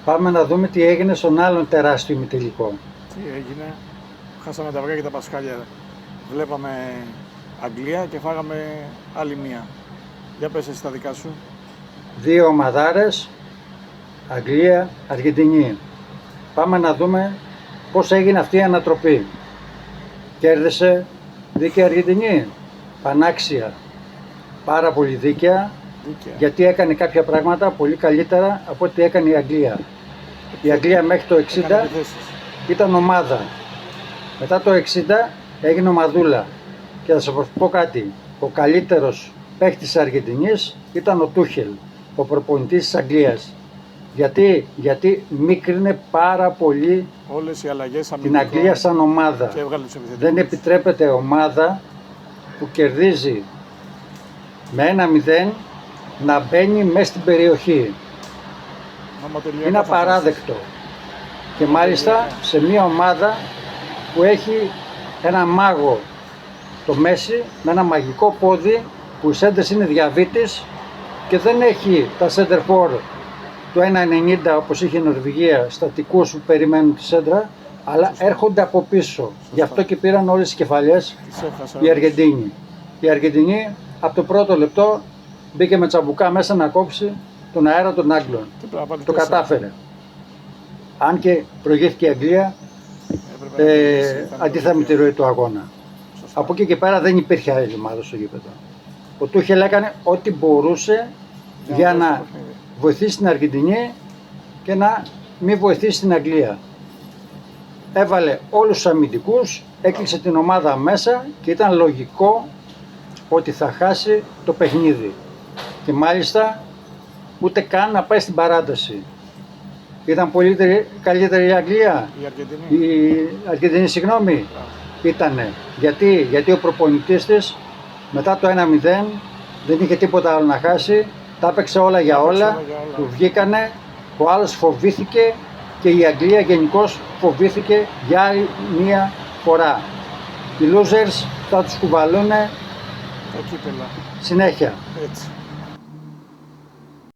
Πάμε να δούμε τι έγινε στον άλλον τεράστιο ημιτελικό. Τι έγινε, χάσαμε τα αυγά και τα πασχάλια. Βλέπαμε Αγγλία και φάγαμε άλλη μία. Για πες εσύ τα δικά σου. Δύο ομαδάρες, Αγγλία, Αργεντινή. Πάμε να δούμε πώς έγινε αυτή η ανατροπή. Κέρδισε δίκαια Αργεντινή, πανάξια, πάρα πολύ δίκαια, γιατί έκανε κάποια πράγματα πολύ καλύτερα από ό,τι έκανε η Αγγλία. Η Αγγλία μέχρι το 60 ήταν ομάδα. Μετά το 60 έγινε ομαδούλα. Και θα σας πω κάτι, ο καλύτερος παίκτης της Αργεντινής ήταν ο Τούχελ, ο προπονητής της Αγγλίας. Γιατί μίκρινε πάρα πολύ όλες οι αλλαγές την Αγγλία σαν ομάδα. Δεν επιτρέπεται ομάδα που κερδίζει με 1-0 να μπαίνει μέσα στην περιοχή. Είναι απαράδεκτο. Και μάλιστα σε μια ομάδα που έχει ένα μάγο το Μέση με ένα μαγικό πόδι που οι σέντρες είναι διαβήτης και δεν έχει τα center for του 1,90 όπως είχε η Νορβηγία, στατικούς που περιμένουν τη σέντρα, αλλά έρχονται από πίσω. Γι' αυτό και πήραν όλες τις κεφαλιές οι Αργεντίνοι. Η Αργεντινή από το πρώτο λεπτό μπήκε με τσαμπουκά μέσα να κόψει τον αέρα των Άγγλων. Το κατάφερε. Αν και προηγήθηκε η Αγγλία αντίθετα με τη ροή του αγώνα. Από εκεί και πέρα δεν υπήρχε άλλη ομάδα στο γήπεδο. Ο Τούχελ έκανε ό,τι μπορούσε για να βοηθήσει την Αργεντινή και να μην βοηθήσει την Αγγλία. Έβαλε όλους τους αμυντικούς, έκλεισε την ομάδα μέσα και ήταν λογικό ότι θα χάσει το παιχνίδι. Και μάλιστα ούτε καν να πάει στην παράταση. Ήταν πολύ καλύτερη η Αγγλία, η Αργεντινή, συγγνώμη. Ήτανε. Γιατί ο προπονητής της μετά το 1-0 δεν είχε τίποτα άλλο να χάσει, τα έπαιξε όλα για όλα, του βγήκανε, ο άλλος φοβήθηκε και η Αγγλία γενικώς φοβήθηκε για άλλη μία φορά. Οι losers θα τους κουβαλούνε συνέχεια. Έτσι.